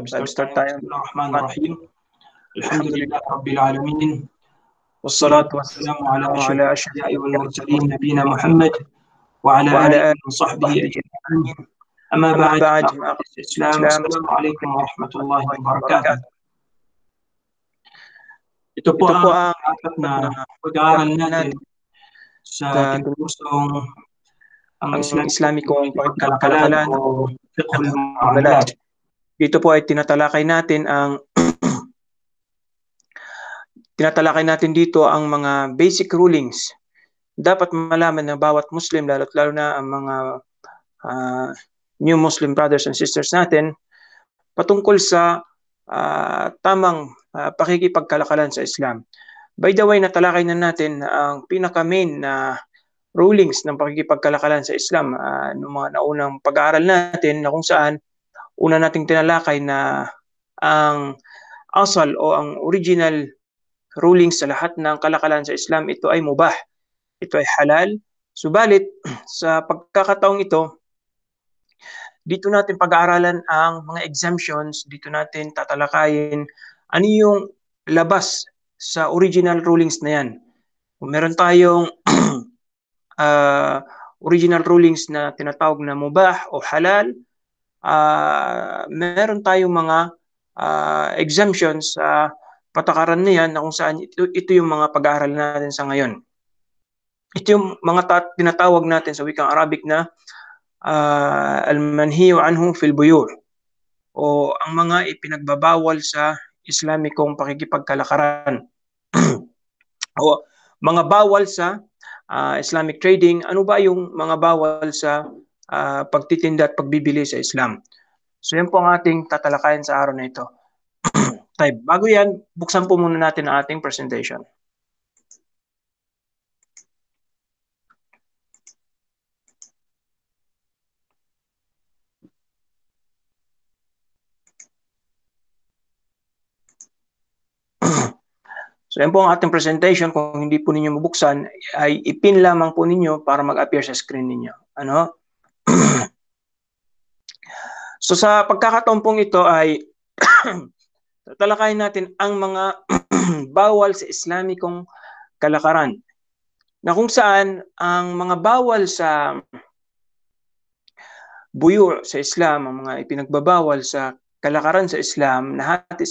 Start tayo. Bismillahirrahmanirrahim. Alhamdulillah Rabbil Alamin. والصلاة والسلام والسلام على على أشرف أشرف الأنبياء والمرسلين نبينا محمد وعلى وعلى آله آله وصحبه وصحبه أجمعين. أما أما بعد بعد الإسلام السلام عليكم ورحمة الله وبركاته. Ito po Ito po ang ang apat na pag-aaral natin sa sa tinutusong ang ang Islamikong pagkalakalan pagkalakalan o o fiqhul muamalat. muamalat. Dito po ay tinatalakay natin dito ang mga basic rulings. Dapat malaman ng bawat Muslim, lalo na ang mga new Muslim brothers and sisters natin, patungkol sa tamang pakikipagkalakalan sa Islam. By the way, natalakay na natin ang pinaka-main na rulings ng pakikipagkalakalan sa Islam noong mga naunang pag-aaral natin, na kung saan una nating tinalakay na ang asal o ang original rulings sa lahat ng kalakalan sa Islam, ito ay mubah, ito ay halal. Subalit sa pagkakataong ito, dito natin pag-aaralan ang mga exemptions, dito natin tatalakayin ano yung labas sa original rulings na yan. Kung meron tayong original rulings na tinatawag na mubah o halal, meron tayong mga exemptions sa patakaran na yan, na kung saan ito yung mga pag-aaral natin sa ngayon. Ito yung mga tinatawag natin sa wikang Arabic na al-manhiyu anhu fil buyur, o ang mga ipinagbabawal sa Islamikong pakikipagkalakaran o mga bawal sa Islamic trading. Ano ba yung mga bawal sa pagtitinda at pagbibili sa Islam? So yan po ang ating tatalakayin sa araw na ito. Bago yan, buksan po muna natin ang ating presentation. So yan po ang ating presentation. Kung hindi po ninyo mabuksan, ay ipin lamang po ninyo para mag-appear sa screen ninyo. Ano? So sa pagkakataon pong ito ay tatalakayin natin ang mga bawal sa Islamikong kalakaran, na kung saan ang mga bawal sa buyur sa Islam, ang mga ipinagbabawal sa kalakaran sa Islam, nahati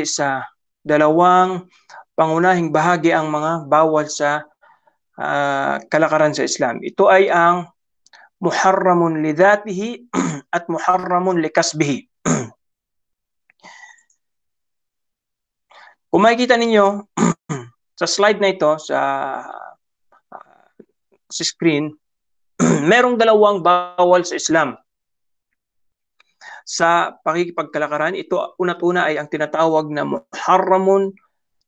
sa dalawang pangunahing bahagi ang mga bawal sa kalakaran sa Islam. Ito ay ang muharramun li dhatihi at muharramun li kasbihi. Kung makikita ninyo sa slide na ito sa screen, merong dalawang bawal sa Islam sa pakikipagkalakaran. Ito, una ay ang tinatawag na muharramun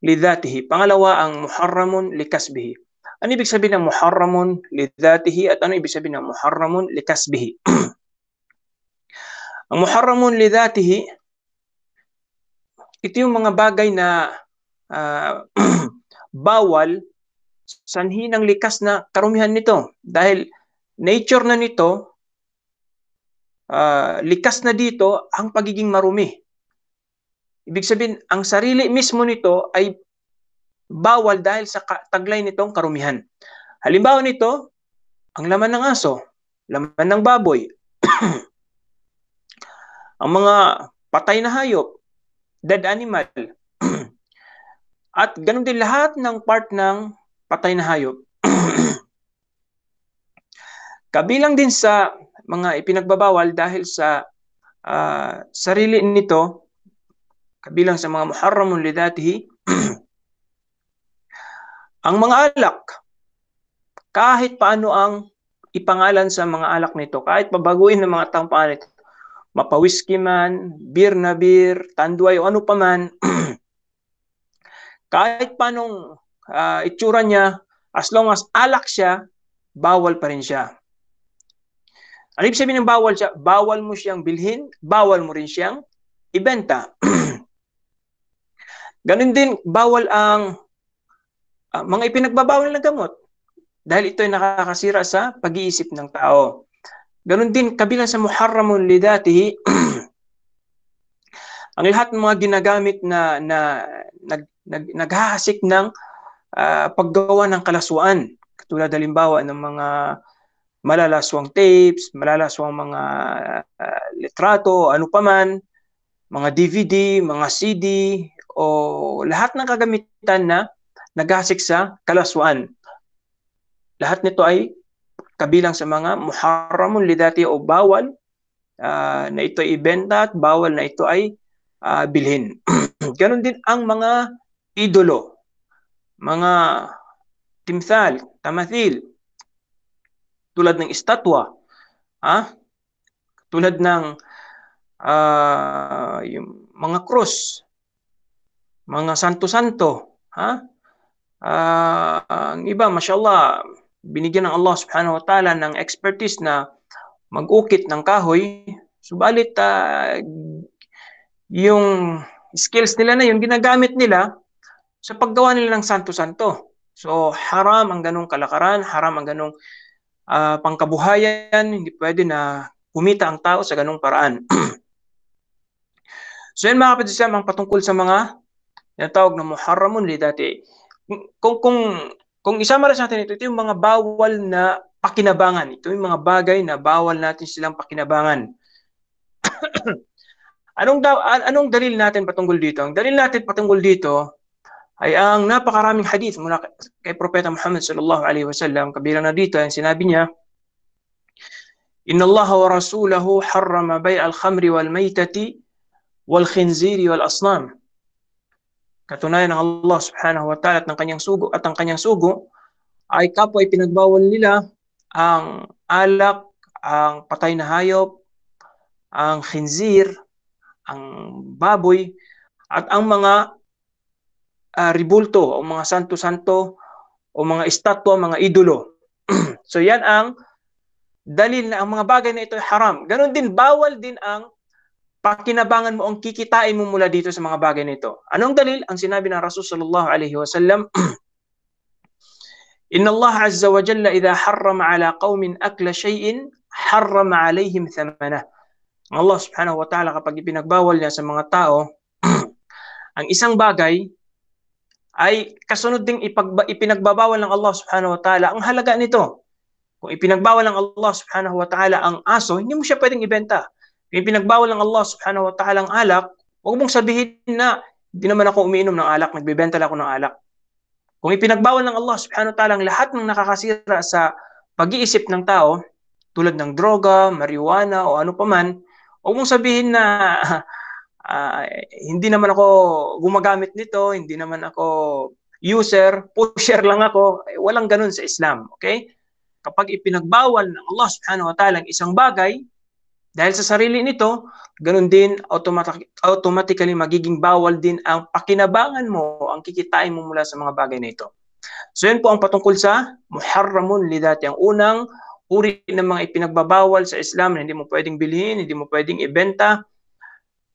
li dhatihi. Pangalawa, ang muharramun li kasbihi. Ano ibig sabihin ng muharramun li dhatihi at ano ibig sabihin ng muharramun li kasbihi? Ang muharramun li dhatihi, ito yung mga bagay na bawal, sanhi ng likas na karumihan nito. Dahil nature na nito, likas na dito ang pagiging marumi. Ibig sabihin, ang sarili mismo nito ay bawal dahil sa taglay nitong karumihan. Halimbawa nito, ang laman ng aso, laman ng baboy, ang mga patay na hayop, dead animal, at ganun din lahat ng part ng patay na hayop. Kabilang din sa mga ipinagbabawal dahil sa sarili nito, kabilang sa mga muharramun li dhatihi, ang mga alak. Kahit paano ang ipangalan sa mga alak nito, kahit pabaguin ng mga taong pangalan nito, mapawiski man, beer na beer, tanduay o ano pa man, kahit paanong itsura niya, as long as alak siya, bawal pa rin siya. Ano ibig sabihin ng bawal siya? Bawal mo siyang bilhin, bawal mo rin siyang ibenta. Ganun din, bawal ang mga ipinagbabawal na gamot, dahil ito ay nakakasira sa pag-iisip ng tao. Ganun din, kabilang sa muharramun li dhatihi, Ang lahat ng mga ginagamit na naghahasik ng paggawa ng kalaswaan. Katulad halimbawa ng mga malalaswang tapes, malalaswang mga litrato, ano paman, mga DVD, mga CD, o lahat ng kagamitan na naghahasik sa kalaswaan. Lahat nito ay kabilang sa mga muharramun lidati o bawal na ito ay ibenta at bawal na ito ay bilhin. Ganon din ang mga idolo, mga timthal, tamathil, tulad ng estatwa, tulad ng yung mga cross, mga santo-santo, ang iba, mashallah, binigyan ng Allah subhanahu wa ta'ala ng expertise na mag-ukit ng kahoy, subalit yung skills nila na yun, ginagamit nila sa paggawa nila ng santo-santo. So, haram ang ganong kalakaran, haram ang ganong pangkabuhayan, hindi pwede na kumita ang tao sa ganong paraan. So, yan mga kapatid, ang patungkol sa mga tinatawag na muharramun lidati. Kung isama rin natin ito yung mga bawal na pakinabangan. Ito yung mga bagay na bawal natin silang pakinabangan. Anong dalil natin patungkol dito? Ang dalil natin patungkol dito ay ang napakaraming hadith mula kay Propeta Muhammad sallallahu alaihi wasallam. Kabilang na dito ang sinabi niya, Inna Allah wa Rasulahu harrama bay' al-khamri wal maytati wal khinziri wal asnam. Katunayan ng Allah subhanahu wa ta'ala at ang kanyang sugo ay kapwa ay pinagbawal nila ang alak, ang patay na hayop, ang khinzir, ang baboy, at ang mga ribulto o mga santo-santo o mga estatwa, mga idolo. So yan ang dalil na ang mga bagay na ito ay haram. Ganon din, bawal din ang pakinabangan mo, ang kikitain mo mula dito sa mga bagay na ito. Anong dalil? Ang sinabi ng Rasul sallallahu alaihi wasallam, Inna Allah azza wa jalla idha harrama ala qawmin akla shay'in harrama alayhim thamanah. Allah subhanahu wa ta'ala kapag ipinagbawal niya sa mga tao ang isang bagay, ay kasunod ding ipinagbabawal ng Allah subhanahu wa ta'ala ang halaga nito. Kung ipinagbawal ng Allah subhanahu wa ta'ala ang aso, hindi mo siya pwedeng ibenta. Kung ipinagbawal ng Allah subhanahu wa ta'ala ang alak, huwag mong sabihin na hindi naman ako umiinom ng alak, nagbebenta lang ako ng alak. Kung ipinagbawal ng Allah subhanahu wa ta'ala ang lahat ng nakakasira sa pag-iisip ng tao, tulad ng droga, marijuana o ano paman, huwag mong sabihin na hindi naman ako gumagamit nito, hindi naman ako user, pusher lang ako. Walang ganun sa Islam, okay? Kapag ipinagbawal ng Allah subhanahu wa ta'ala ang isang bagay, dahil sa sarili nito, ganun din, automatically magiging bawal din ang pakinabangan mo, ang kikitain mo mula sa mga bagay na ito. So yun po ang patungkol sa muharramun lidati, ang unang uri ng mga ipinagbabawal sa Islam na hindi mo pwedeng bilhin, hindi mo pwedeng ibenta,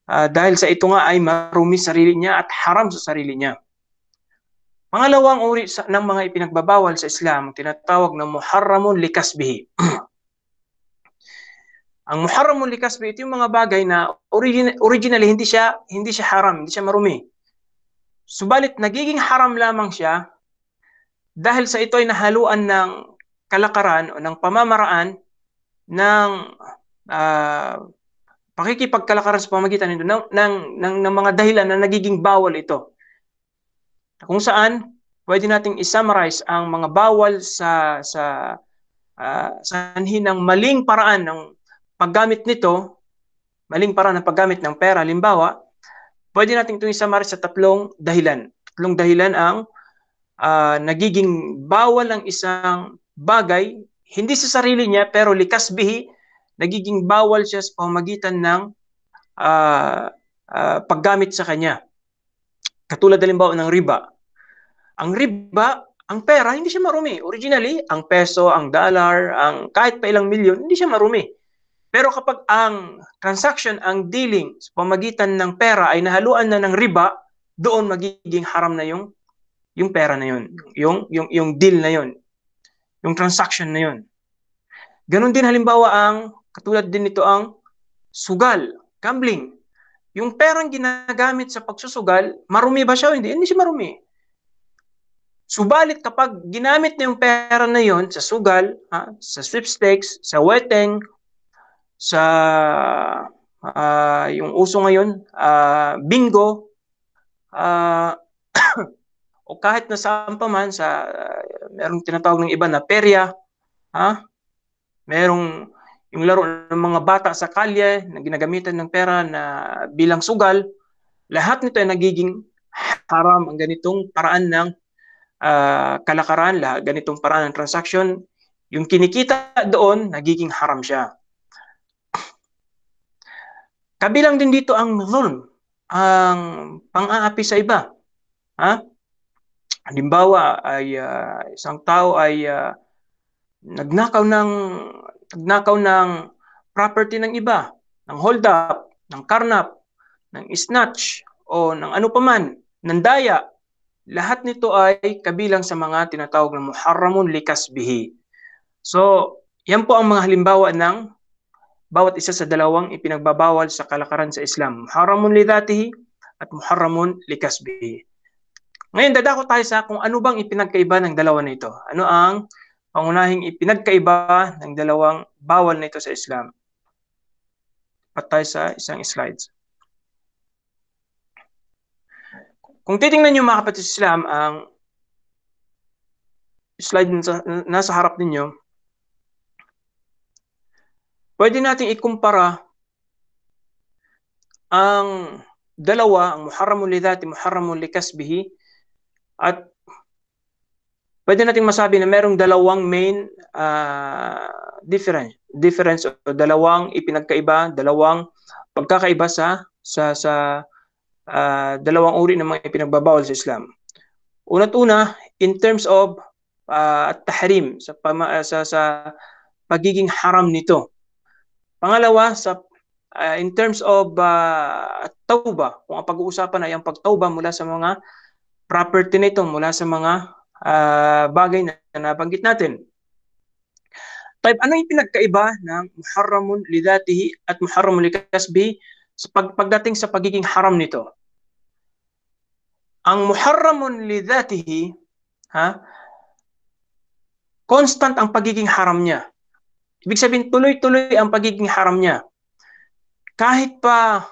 dahil sa ito nga ay marumi sarili niya at haram sa sarili niya. Pangalawang uri ng mga ipinagbabawal sa Islam, tinatawag na muharramun likasbihi. Ang muharramun likasbihi, ito yung mga bagay na originally hindi siya haram, hindi siya marumi. Subalit nagiging haram lamang siya dahil sa ito ay nahaluan ng kalakaran o ng pamamaraan ng pakikipagkalakaran sa pamagitan nito ng mga dahilan na nagiging bawal ito. Kung saan pwede nating i-summarize ang mga bawal sa sanhi ng maling paraan ng paggamit nito, maling paraan ng paggamit ng pera, halimbawa, pwede nating itong i-summarize sa tatlong dahilan. Tatlong dahilan ang nagiging bawal ang isang bagay, hindi sa sarili niya, pero likasbihi, nagiging bawal siya sa pamamagitan ng paggamit sa kanya. Katulad halimbawa ng riba. Ang riba, ang pera, hindi siya marumi. Originally, ang peso, ang dollar, ang kahit pa ilang milyon, hindi siya marumi. Pero kapag ang transaction, ang dealing sa pamamagitan ng pera ay nahaluan na ng riba, doon magiging haram na yung pera na yun, yung deal na yun, yung transaction na yun. Ganon din halimbawa katulad din nito ang sugal, gambling. yung perang ginagamit sa pagsusugal, marumi ba siya o hindi? Hindi siya marumi. Subalit kapag ginamit na yung pera na yon sa sugal, sa sweepstakes, sa weteng, sa yung uso ngayon, bingo, o kahit na saan pa man, merong tinatawag ng iba na perya, merong yung laro ng mga bata sa kalye na ginagamitan ng pera na bilang sugal, lahat nito ay nagiging haram ang ganitong paraan ng kalakaran, ganitong paraan ng transaction. Yung kinikita doon, nagiging haram siya. Kabilang din dito ang zulm, ang pang-aapi sa iba. Halimbawa ay isang tao ay nagnakaw ng property ng iba, ng hold up, ng karnap, ng snatch, o ng ano paman, ng daya. Lahat nito ay kabilang sa mga tinatawag na muharramun likasbihi. So, yan po ang mga halimbawa ng bawat isa sa dalawang ipinagbabawal sa kalakaran sa Islam. Muharramun lidatihi at muharramun likasbihi. Ngayon, dadako tayo sa kung ano bang ipinagkaiba ng dalawa na ito. Ano ang pangunahing ipinagkaiba ng dalawang bawal na ito sa Islam? Pat tayo sa isang slides. Kung titingnan niyo mga kapatid sa Islam, ang slide nasa harap ninyo, pwede natin ikumpara ang dalawa, ang muharramun lidati, muharramun likasbihi, at pwede nating masabi na merong dalawang main difference o dalawang ipinagkaiba, dalawang pagkakaiba sa dalawang uri ng mga ipinagbabawal sa Islam. Una't una, in terms of tahrim, sa pagiging haram nito. Pangalawa, in terms of tauba, kung ang pag-uusapan ay ang pagtauba mula sa mga property nito, mula sa mga bagay na nabanggit natin. Type, ano yung pinagkaiba ng muharramun lidatihi at muharramun likasbihi sa pagdating sa pagiging haram nito? Ang muharramun lidatihi, constant ang pagiging haram niya. Ibig sabihin, tuloy-tuloy ang pagiging haram niya. Kahit pa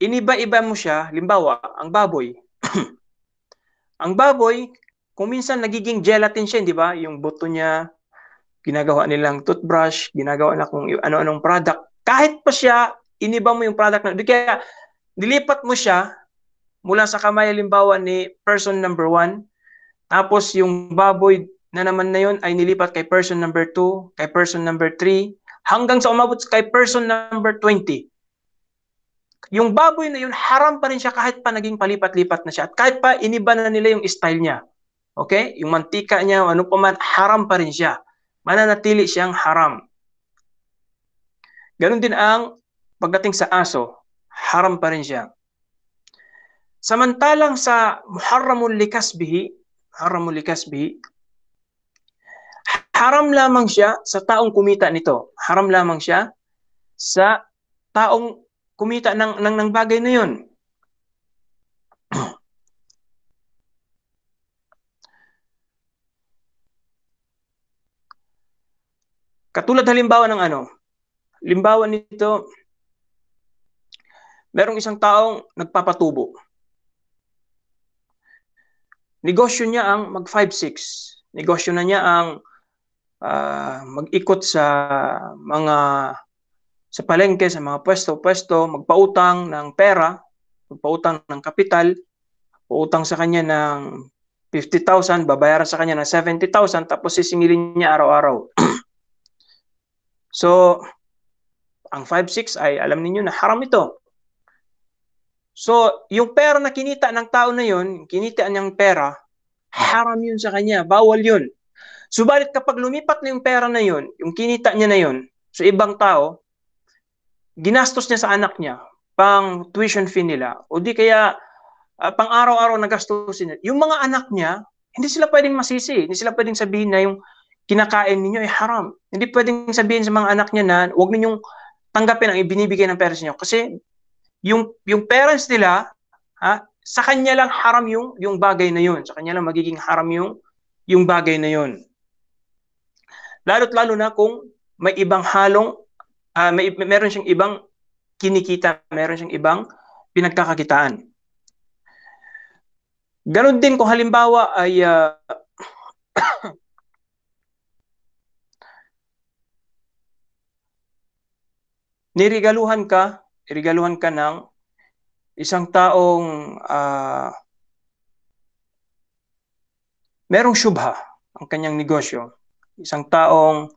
iniba-iba mo siya, limbawa, ang baboy. Ang baboy, kung minsan nagiging gelatin siya, di ba? Yung buto niya, ginagawa nilang toothbrush, ginagawa na kung ano-anong product. Kahit pa siya, iniba mo yung product na, kaya nilipat mo siya mula sa kamay, limbawa ni person number 1, tapos yung baboy na naman na yun ay nilipat kay person number 2, kay person number 3, hanggang sa umabot kay person number 20. Yung baboy na yun, haram pa rin siya kahit pa naging palipat-lipat na siya. At kahit pa iniba na nila yung style niya. Okay? Yung mantika niya, ano pa man, haram pa rin siya. Mananatili siyang haram. Ganon din ang pagdating sa aso, haram pa rin siya. Samantalang sa muharramun likasbihi, haram lamang siya sa taong kumita nito. Haram lamang siya sa taong kumita ng bagay na yun. Katulad halimbawa ng limbawa nito, merong isang taong nagpapatubo. Negosyo niya ang mag 5-6. Negosyo na niya ang mag-ikot sa palengke, sa mga pwesto, magpautang ng pera, magpautang ng kapital, pautang sa kanya ng 50,000, babayaran sa kanya ng 70,000, tapos sisingilin niya araw-araw. So, ang 5-6 ay alam niyo na haram ito. So, yung pera na kinita ng tao na yun, kinita niyang pera, haram yun sa kanya, bawal yun. Subalit kapag lumipat na yung pera na yun, yung kinita niya na yun, sa ibang tao, ginastos niya sa anak niya, pang tuition fee nila, o di kaya pang araw-araw na gastusin niya, yung mga anak niya, hindi sila pwedeng masisi, hindi sila pwedeng sabihin na yung kinakain ninyo ay haram. Hindi pwedeng sabihin sa mga anak niya na huwag ninyong tanggapin ang ibinibigay ng pera sa inyo kasi yung parents nila, sa kanya lang haram yung bagay na yun. Sa kanya lang magiging haram yung bagay na yun. Lalo't lalo na kung may ibang halong, meron siyang ibang kinikita, meron siyang ibang pinagkakakitaan. Ganon din kung halimbawa ay irigaluhan ka ng isang taong merong syubha ang kanyang negosyo. Isang taong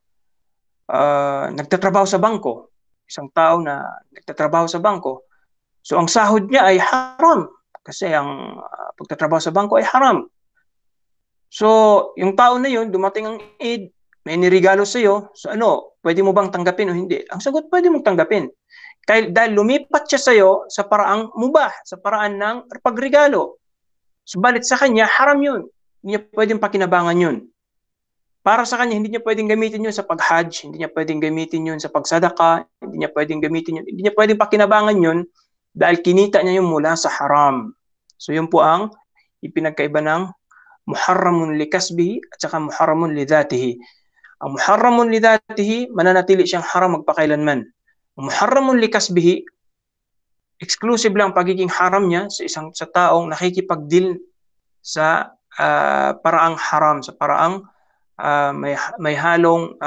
nagtatrabaho sa bangko. Isang tao na nagtatrabaho sa bangko. So ang sahod niya ay haram kasi ang pagtatrabaho sa bangko ay haram. So yung tao na yun, dumating ang Eid, may nirigalo sa iyo. So ano, pwede mo bang tanggapin o hindi? Ang sagot, pwede mong tanggapin. Dahil lumipat siya sa iyo sa paraang mubah, sa paraan ng pagregalo. Subalit sa kanya, haram yun. Hindi niya pwedeng pakinabangan yun. Para sa kanya, hindi niya pwedeng gamitin yun sa pag-hajj, hindi niya pwedeng gamitin yun sa pagsadaka, hindi niya pwedeng gamitin yun, hindi niya pwedeng pakinabangan yun dahil kinita niya yun mula sa haram. So yun po ang ipinagkaiba ng muharramun likasbihi at saka muharramun lidhatihi. Ang muharramun lidhatihi, mananatili siyang haram magpakailanman. Ang muharramun likasbihi, exclusive lang pagiging haram niya sa taong nakikipag-deal sa paraang haram, sa paraang may halong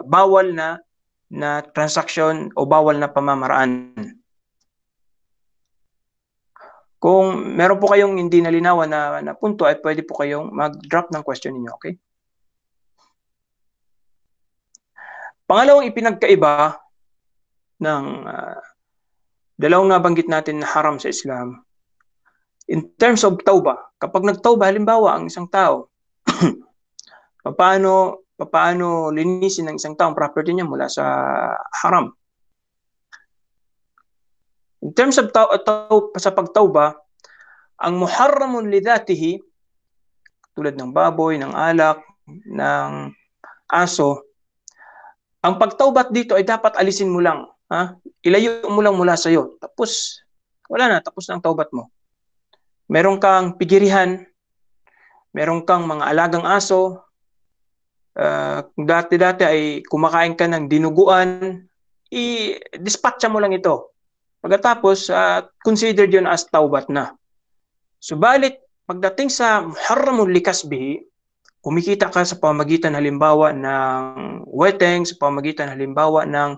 bawal na transaksyon o bawal na pamamaraan. Kung meron po kayong hindi nalinawan na punto, ay pwede po kayong mag-drop ng question niyo, okay? Pangalawang ipinagkaiba ng dalawang nabanggit natin na haram sa Islam, in terms of tauba, kapag nagtauba, halimbawa, ang isang tao, paano linisin ng isang taong property niya mula sa haram? In terms of sa pagtauba, ang muharramun lidhatihi, tulad ng baboy, ng alak, ng aso, ang pagtaubat dito ay dapat alisin mo lang. Ilayo mo lang mula sa iyo. Tapos, wala na, tapos na ang taubat mo. Meron kang pigirihan, meron kang mga alagang aso, kung dati-dati ay kumakain ka ng dinuguan, i-dispatcha mo lang ito. Pagkatapos, considered yun as taubat na. Subalit, pagdating sa muharramul likasbihi, kumikita ka sa pamagitan halimbawa ng weteng, sa pamagitan halimbawa ng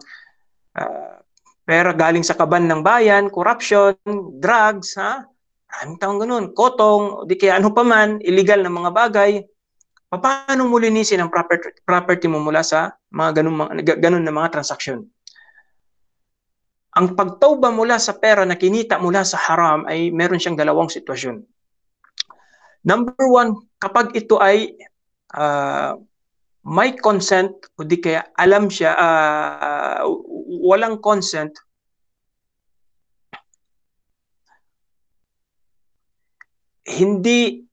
pera galing sa kaban ng bayan, corruption, drugs, maraming taong ganun, kotong, di kaya ano pa man, illegal na mga bagay. Paano mo linisin ang property mo mula sa mga ganun na mga transaksyon? Ang pagtauba mula sa pera na kinita mula sa haram ay meron siyang dalawang sitwasyon. Number one, kapag ito ay may consent o di kaya alam siya, walang consent, hindi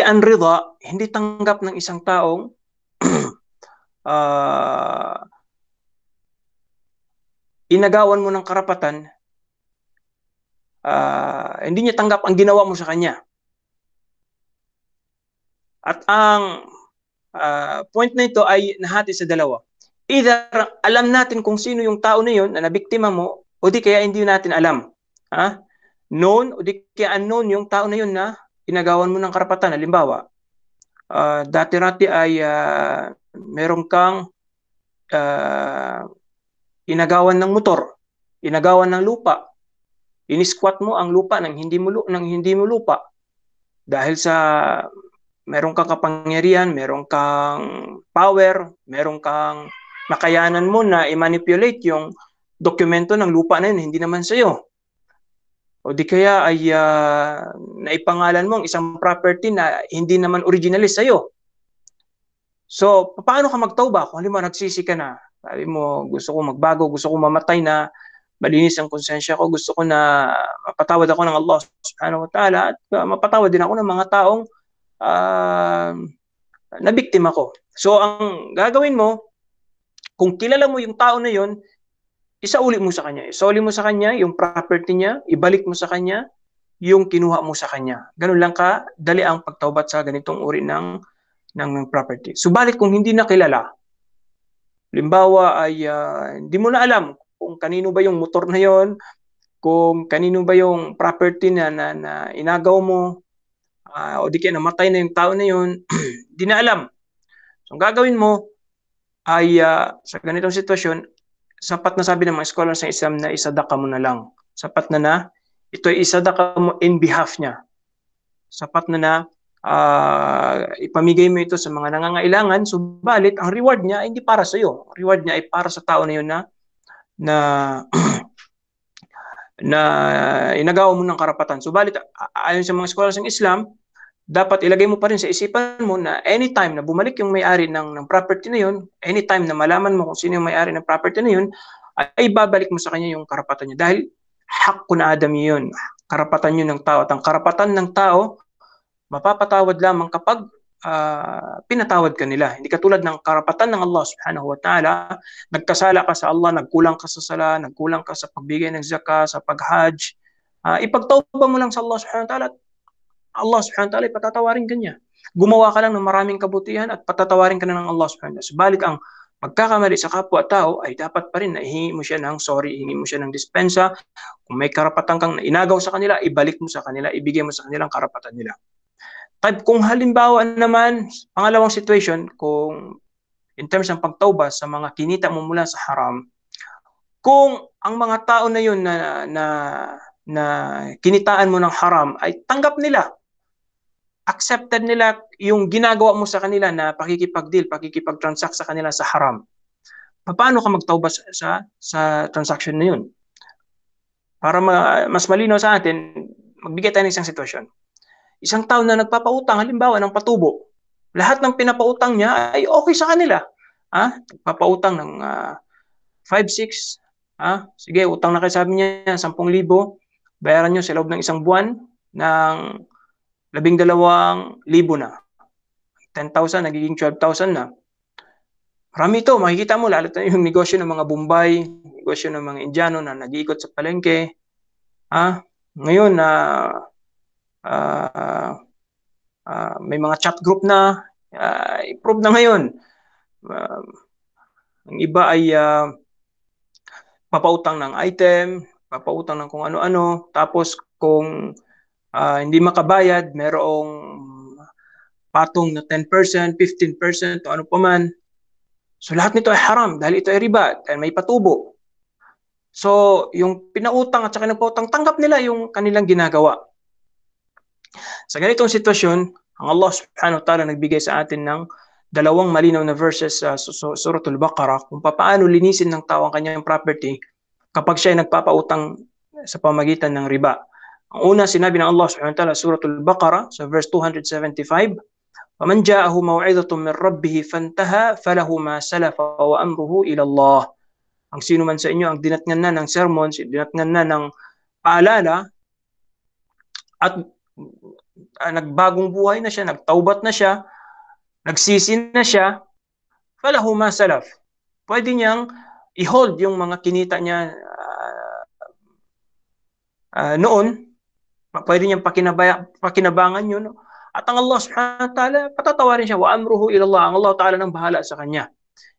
anrida, hindi tanggap ng isang taong inagawan mo ng karapatan, hindi niya tanggap ang ginawa mo sa kanya. At ang point na ito ay nahati sa dalawa. Either alam natin kung sino yung tao na yun na nabiktima mo, o di kaya hindi natin alam. Known o di kaya unknown yung tao na yun na inagawan mo ng karapatan. Halimbawa, dati-rati ay meron kang inagawan ng motor, inagawan ng lupa, inisquat mo ang lupa ng hindi mo lupa dahil sa meron kang kapangyarihan, meron kang power, meron kang nakayanan mo na i-manipulate yung dokumento ng lupa na yun, hindi naman sa'yo. O di kaya ay naipangalan mo ang isang property na hindi naman originally sa'yo. So, paano ka magtauba? Kung halimbawa nagsisi ka na, sabi mo, gusto ko magbago, gusto ko mamatay na, malinis ang konsensya ko, gusto ko na mapatawad ako ng Allah subhanahu wa ta'ala at mapatawad din ako ng mga taong nabiktima ko. So, ang gagawin mo, kung kilala mo yung tao na yun, isauli mo sa kanya. Isauli mo sa kanya yung property niya, ibalik mo sa kanya yung kinuha mo sa kanya. Ganun lang ka dali ang pagtaubat sa ganitong uri ng property. Subalit kung hindi na kilala, limbawa ay hindi mo na alam kung kanino ba yung motor na yon, kung kanino ba yung property na inagaw mo, o di kaya namatay na yung tao na yun, hindi na alam. So, ang gagawin mo ay sa ganitong sitwasyon, sapat na sabi ng mga scholars ng Islam na isadaka mo na lang. Sapat na ito ay isadaka mo in behalf niya. Sapat na ipamigay mo ito sa mga nangangailangan, subalit ang reward niya ay hindi para sa iyo. Reward niya ay para sa tao na yun na na inagawa mo ng karapatan. Subalit ayon sa mga scholars ng Islam, dapat ilagay mo pa rin sa isipan mo na anytime na bumalik yung may-ari ng property na yun, anytime na malaman mo kung sino yung may-ari ng property na yun, ay babalik mo sa kanya yung karapatan niya. Dahil hakkun adami yun. Karapatan yun ng tao. At ang karapatan ng tao, mapapatawad lamang kapag pinatawad ka nila. Hindi katulad ng karapatan ng Allah subhanahu wa ta'ala, nagkasala ka sa Allah, nagkulang ka sa sala, nagkulang ka sa pagbigay ng zakah, sa pag-hajj, ipagtawba mo lang sa Allah subhanahu wa ta'ala, Allah subhanahu wa ta'ala patatawarin ka niya. Gumawa ka lang ng maraming kabutihan at patatawarin ka na ng Allah subhanahu wa ta'ala. Subalit ang pagkakamali sa kapwa-tao ay dapat pa rin na ihingi mo siya ng sorry, ihingi mo siya ng dispensa. Kung may karapatan kang inagaw sa kanila, ibalik mo sa kanila, ibigay mo sa kanila ang karapatan nila. Kung halimbawa naman, pangalawang situation, kung in terms ng pagtauba sa mga kinita mo mula sa haram, kung ang mga tao na yun na kinitaan mo ng haram ay tanggap nila, accepted nila yung ginagawa mo sa kanila na pakikipag-deal, pakikipag-transact sa kanila sa haram, paano ka magtauba sa transaction na yun? Para mas malinaw sa atin, magbigay tayo ng isang sitwasyon. Isang tao na nagpapautang, halimbawa ng patubo, lahat ng pinapautang niya ay okay sa kanila. Nagpapautang ng 5-6, sige, utang na kayo, sabi niya, 10,000, bayaran nyo sa loob ng isang buwan ng 12,000 na. 10,000, nagiging 12,000 na. Marami ito, makikita mo, lalo na yung negosyo ng mga Bombay, negosyo ng mga Indiano na nag-iikot sa palengke. Ngayon, may mga chat group na, i-prove na ngayon. Ang iba ay papautang ng item, papautang ng kung ano-ano, tapos kung hindi makabayad, merong patong na 10%, 15%, o ano pa man. So lahat nito ay haram dahil ito ay riba, dahil may patubo. So yung pinautang at saka nagpautang, tanggap nila yung kanilang ginagawa. Sa ganitong sitwasyon, ang Allah subhanahu wa ta'ala nagbigay sa atin ng dalawang malinaw na verses sa Suratul Baqarah kung paano linisin ng tao ang kanyang property kapag siya ay nagpapautang sa pamagitan ng riba. Ang una, sinabi ng Allah subhanahu wa ta'ala Suratul Baqarah sa verse 275, وَمَنْ جَاءَهُ مَوْعِظَةٌ مِّن رَبِّهِ فَانْتَهَى فَلَهُ مَا سَلَفَ وَأَمْرُهُ إِلَى اللَّهِ. Ang sino man sa inyo ang dinatngan na ng sermon, dinatngan na ng paalala, at nagbagong buhay na siya, nagtaubat na siya, nagsisi na siya, falahu ma salaf. Pwede niyang i-hold yung mga kinita niya noon, pwede niyang pakinabangan yun, at ang Allah subhanahu wa ta'ala patatawarin siya, wa amruhu ilallah, ang Allah ta'ala nang bahala sa kanya.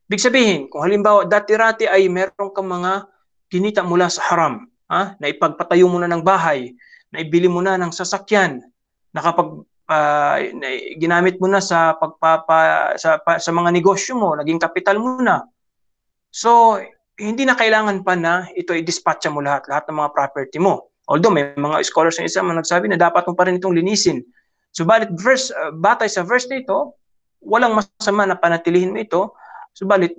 Ibig sabihin, kung halimbawa dati-rati ay meron kang mga kinita mula sa haram, na ipagpatayo mo na ng bahay, na ibili mo na ng sasakyan, ginamit mo na sa mga negosyo mo, naging kapital mo na. So, hindi na kailangan pa na ito i-dispatcha mo lahat ng mga property mo. Although may mga scholars ng Islam na nagsabi na dapat mo pa rin itong linisin. Subalit batay sa verse nito, walang masama na panatilihin mo ito. Subalit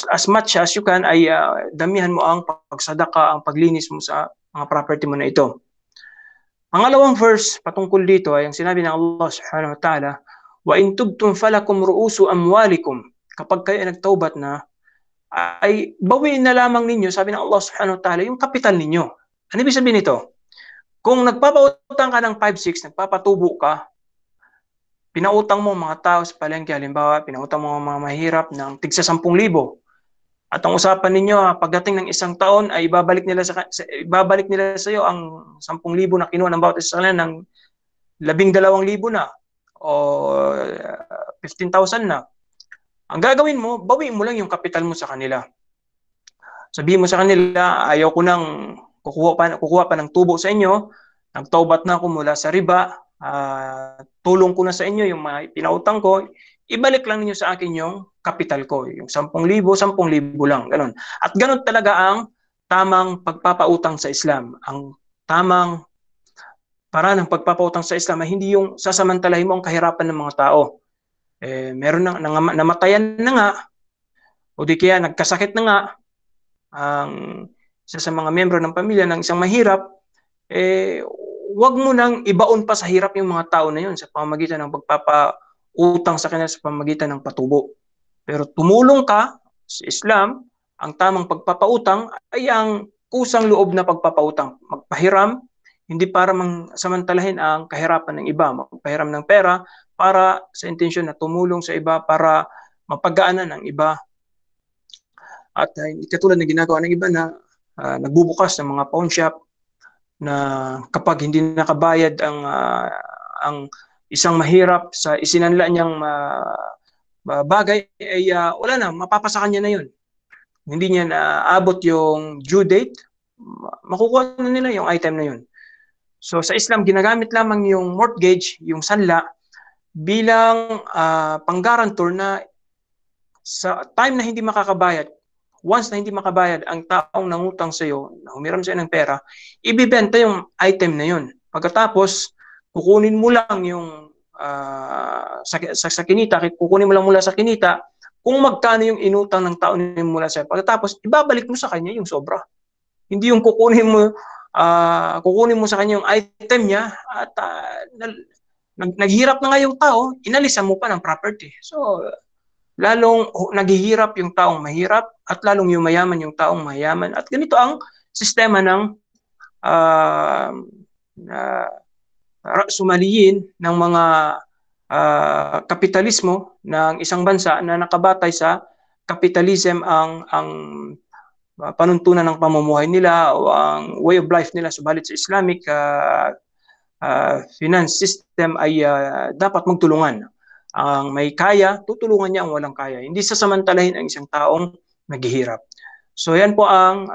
as much as you can ay damihan mo ang pagsadaka, ang paglinis mo sa mga property mo na ito. Pangalawang verse patungkol dito ay ang sinabi ng Allah subhanahu wa ta'ala, wa in tubtum falakum ru'usu amwalikum. Kapag kayo ay nagtaubat na, ay bawiin na lamang ninyo, sabi ng Allah subhanahu wa ta'ala, yung kapital ninyo. Ano ibig sabihin nito? Kung nagpapautang ka ng 5-6, nagpapatubo ka, pinautang mo mga tao sa palengke, halimbawa, pinautang mo mga mahirap ng tigsa 10,000. At ang usapan ninyo, pagdating ng isang taon ay ibabalik nila sa iyo ang 10,000 na kinuha ng bawat isa sa kanila ng 12,000 na o 15,000 na. Ang gagawin mo, bawiin mo lang yung kapital mo sa kanila. Sabihin mo sa kanila, ayaw ko nang kukuha pa ng tubo sa inyo, nagtaubat na ako mula sa riba, tulong ko na sa inyo yung mga pinautang ko, ibalik lang ninyo sa akin yung kapital ko, yung 10,000, 10,000 lang, ganun. At ganun talaga ang tamang pagpapautang sa Islam. Ang tamang paraan ng pagpapautang sa Islam ay hindi yung sasamantalahin mo ang kahirapan ng mga tao. Meron namatayan na nga, o di kaya nagkasakit na nga, ang isa sa mga miyembro ng pamilya ng isang mahirap, wag mo nang ibaon pa sa hirap yung mga tao na yun sa pamamagitan ng pagpapautang sa kanila, sa pamamagitan ng patubo. Pero tumulong ka sa Islam, ang tamang pagpapautang ay ang kusang loob na pagpapautang. Magpahiram, hindi para samantalahin ang kahirapan ng iba, magpahiram ng pera para sa intensyon na tumulong sa iba para mapagaanan ng iba. At katulad ng ginagawa ng iba na nagbubukas ng mga pawn shop na kapag hindi nakabayad ang isang mahirap sa isinanla niyang bagay, ay wala na, mapapasa kanya na yun. Hindi niya naabot yung due date, makukuha na nila yung item na yun. So sa Islam, ginagamit lamang yung mortgage, yung sanla, bilang pang-guarantor na sa time na hindi makakabayad, once na hindi makabayad ang taong nangutang sa iyo, na humiram sa iyo ng pera, ibibenta yung item na yun. Pagkatapos, kukunin mo lang yung sa kinita, kukunin mo lang mula sa kinita kung magkano yung inutang ng tao mula sa iyo. Pagkatapos, ibabalik mo sa kanya yung sobra. Hindi yung kukunin mo sa kanya yung item niya at naghirap na nga yung tao, inalisan mo pa ng property. So, lalong naghihirap yung taong mahirap at lalong yumayaman yung taong mayaman. At ganito ang sistema ng sumaliyin ng mga kapitalismo ng isang bansa na nakabatay sa capitalism ang panuntunan ng pamumuhay nila o ang way of life nila. Subalit sa Islamic finance system ay dapat magtulungan. Ang may kaya, tutulungan niya ang walang kaya. Hindi sasamantalahin ang isang taong naghihirap. So yan po ang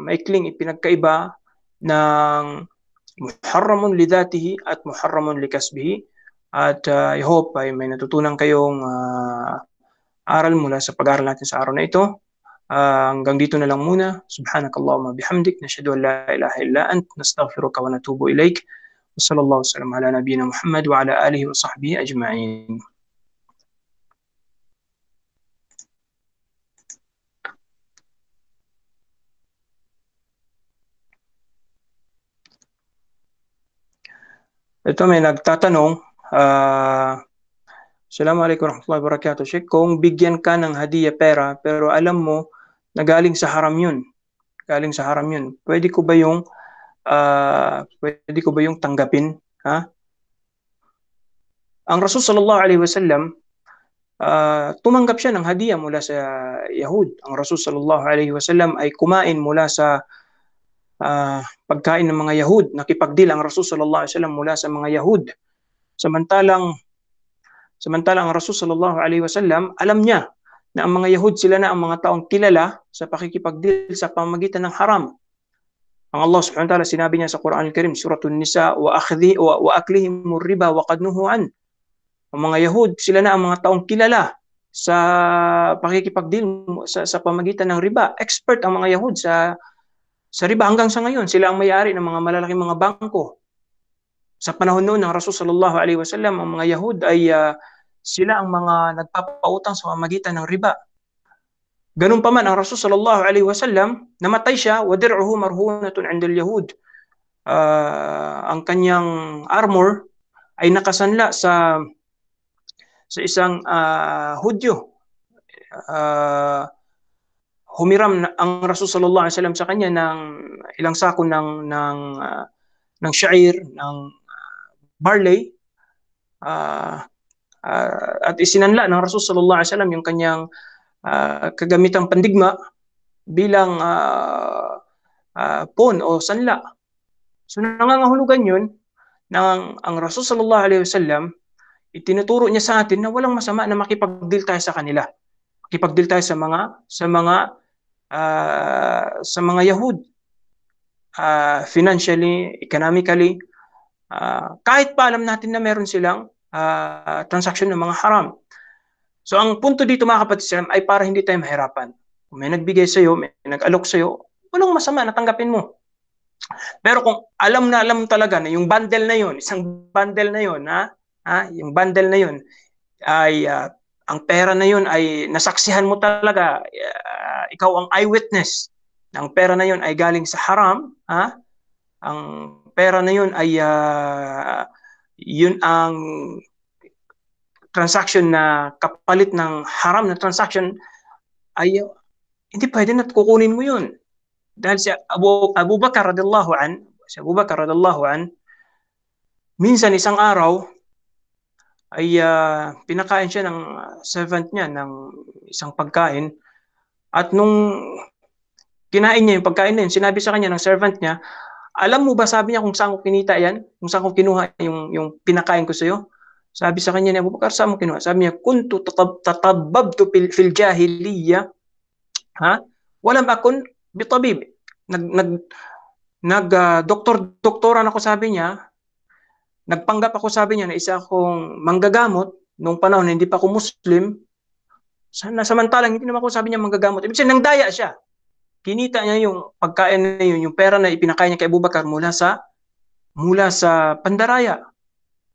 maikling ipinagkaiba ng muharramun lidatihi at muharramun likasbihi. At I hope ay may natutunan kayong aral mula sa pag-aaral natin sa araw na ito. Hanggang dito na lang muna. Subhanakallahumma bihamdik. Nashhadu an la ilaha illa ant. Nastaghfiruka wa natubu ilaik. Wassallallahu wasallam ala nabiyyina Muhammad wa ala alihi wa sahbihi ajma'in. Ito may nagtatanong, Assalamualaikum warahmatullahi wabarakatuh. Sheikh, kung bigyan ka ng hadiah pera pero alam mo na galing sa haram yun, pwede ko ba yung tanggapin? Ha? Ang Rasul sallallahu alaihi wasallam tumanggap siya ng hadiah mula sa Yahud. Ang Rasul sallallahu alaihi wasallam ay kumain mula sa pagkain ng mga Yahud. Nakipagdeal ang Rasul sallallahu alaihi wasallam mula sa mga Yahud. Samantalang ang Rasul sallallahu alaihi wasallam, alam niya na ang mga Yahud sila na ang mga taong kilala sa pakikipagdeal sa pamamagitan ng haram. Ang Allah subhanahu wa ta'ala sinabi niya sa Quran Al-Karim, Suratul Nisa, wa aklihimur riba wa qad nuhu an. Ang mga Yahud sila na ang mga taong kilala sa pakikipagdeal sa pamamagitan ng riba. Expert ang mga Yahud sa riba hanggang sa ngayon. Sila ang may-ari ng mga malalaking mga bangko. Sa panahon noon ng Rasul sallallahu alaihi wasallam, ang mga Yahud ay sila ang mga nagpapautang sa pamamagitan ng riba. Ganun pa man, ang Rasul sallallahu alaihi wasallam, namatay siya, wa dir'uhu marhunatun 'inda al-Yahud. Ang kanyang armor ay nakasanla sa isang Hudyo. Humiram ang Rasul sallallahu alaihi wasallam sa kanya ng ilang sako ng sha'ir, ng barley, at isinanla ng Rasul sallallahu alaihi wasallam yung kanyang kagamitang pandigma bilang pawn o sanla. So nangangahulugan yun na ang Rasul sallallahu alaihi wasallam itinuturo niya sa atin na walang masama na makipag-deal tayo sa kanila. Makipag-deal tayo sa mga Yahud, financially, economically, kahit pa alam natin na meron silang transaction ng mga haram. So ang punto dito mga kapatid ay para hindi tayo mahirapan. Kung may nagbigay sa iyo, may nag-alok sa iyo, walang masama na tanggapin mo. Pero kung alam na alam talaga na yung bundle na yun, isang bundle na yun, yung bundle na yun ay ang pera na yun ay nasaksihan mo talaga, ikaw ang eyewitness. Ang pera na yun ay galing sa haram, ang pera na yun ay yun ang transaction na kapalit ng haram na transaction, ay hindi pwede na kukunin mo yun. Dahil si Abu Bakar radhiyallahu an, minsan isang araw ay pinakain siya ng servant niya ng isang pagkain, at nung kinain niya yung pagkain na yun, sinabi sa kanya ng servant niya, alam mo ba, sabi niya, kung saan ko kinita yan? Kung saan ko kinuha yung pinakain ko sa iyo? Sabi sa kanya ni Abu Bakar, saan mo kinuha? Sabi niya, kuntu tatabbabtu fil jahiliya, walam akun bitabib. Doktoran ako, sabi niya. Nagpanggap ako, sabi niya, na isa akong manggagamot nung panahon na hindi pa ako Muslim. Samantalang hindi naman ako, sabi niya, manggagamot. Ibig sabihin, nangdaya siya. Kinita niya yung pagkain na yun, yung pera na ipinakain niya kay Abu Bakar mula sa pandaraya.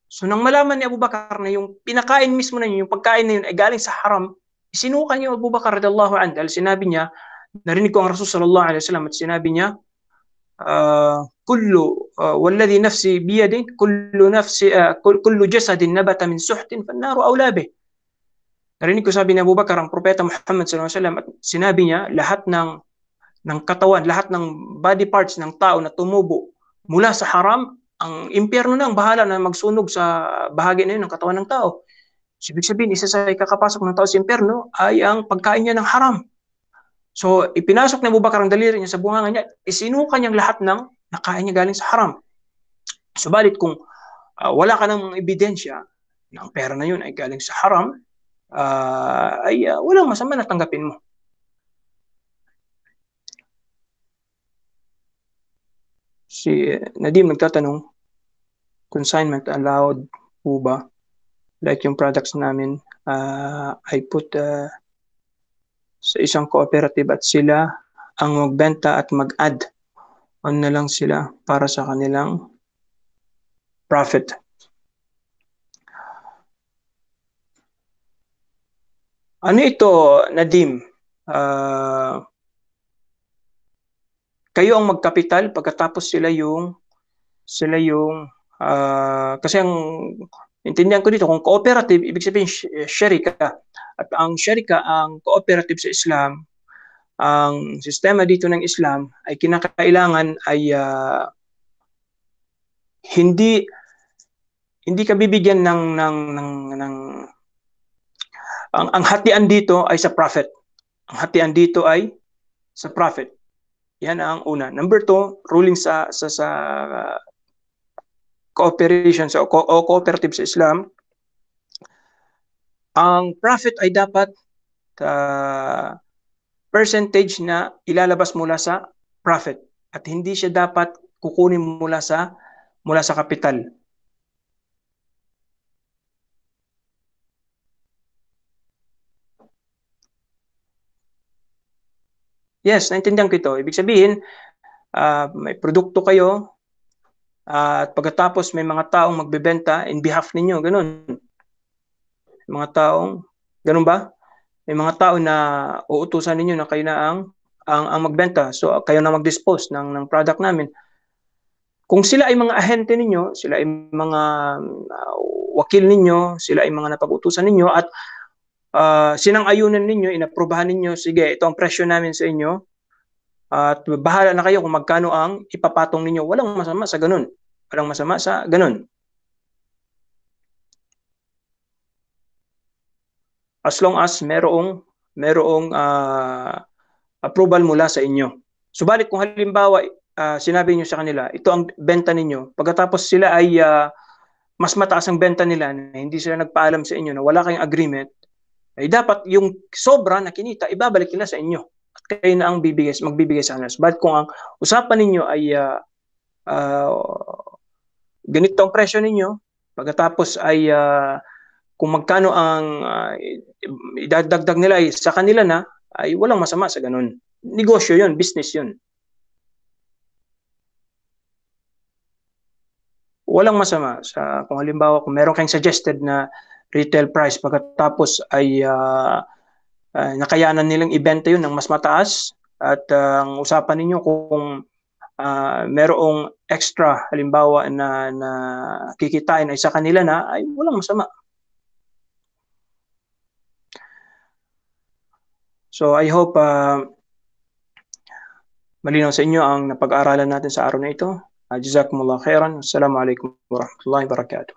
So nang malaman ni Abu Bakar na yung pinakain mismo na yun, yung pagkain na yun ay galing sa haram, isinuka niya Abu Bakar radhiyallahu anhu, dahil sinabi niya, narinig ko ang Rasul sallallahu alaihi wasallam at sinabi niya, والذي نفسي بيده كل جسد نبت من سحت فالنار أولى به. Narinig ko, sabi ni Abu Bakar, ang propeta Muhammad sallallahu alaihi wasallam, at sinabi niya, lahat ng katawan, lahat ng body parts ng tao na tumubo mula sa haram, ang impyerno na ang bahala na magsunog sa bahagi na yun ng katawan ng tao. So, ibig sabihin, isa sa ikakapasok ng tao sa impyerno ay ang pagkain niya ng haram. So, ipinasok ni Abu Bakar ang daliri niya sa bunganga niya, isinuka niyang lahat ng nakain niya galing sa haram. Subalit kung wala ka ng ebidensya na ang pera na yun ay galing sa haram, walang masama na tanggapin mo. Si Nadim nagtatanong, consignment allowed po ba? Like yung products namin, I put sa isang cooperative at sila ang magbenta at mag-add on na lang sila para sa kanilang profit. Ano ito, Nadim? Kayo ang magkapital, pagkatapos sila yung kasi ang intindihan ko dito, kung cooperative, ibig sabihin sharika. At ang sharika, ang cooperative sa Islam, ang sistema dito ng Islam ay kinakailangan ay hindi ka bibigyan ng ang hatian dito ay sa profit. Ang hatian dito ay sa profit. Yan ang una. Number 2, ruling sa cooperation o cooperative sa Islam, ang profit ay dapat percentage na ilalabas mula sa profit at hindi siya dapat kukunin mula sa kapital. Yes, naintindihan ko ito. Ibig sabihin, may produkto kayo at pagkatapos may mga taong magbebenta in behalf ninyo, ganun. Mga taong, ganun ba? May mga tao na uutusan ninyo na kayo na ang magbenta. So kayo na mag-dispose ng product namin. Kung sila ay mga ahente ninyo, sila ay mga wakil ninyo, sila ay mga napag-utusan ninyo at sinang-ayunan ninyo, inaprubahan ninyo, sige, ito ang presyo namin sa inyo at bahala na kayo kung magkano ang ipapatong ninyo. Walang masama sa ganun. Walang masama sa ganun. As long as merong merong approval mula sa inyo. Subalit kung halimbawa sinabi niyo sa kanila, ito ang benta ninyo, pagkatapos sila ay mas mataas ang benta nila na hindi sila nagpaalam sa inyo na wala kayong agreement, ay dapat yung sobra na kinita ibabalik nila sa inyo at kayo na ang magbibigay sa kanila. But kung ang usapan ninyo ay ganito ang presyo ninyo, pagkatapos ay kung magkano ang idadagdag nila ay sa kanila na, ay walang masama sa ganun. Negosyo yun, business yun. Walang masama sa kung halimbawa kung meron kayong suggested na retail price pagkatapos ay nakayanan nilang ibenta yun ng mas mataas at ang usapan ninyo kung merong extra halimbawa na kikitain ay sa kanila na, ay walang masama. So I hope malinaw sa inyo ang napag-aralan natin sa araw na ito. Jazakumullah khairan. Assalamu alaikum warahmatullahi wabarakatuh.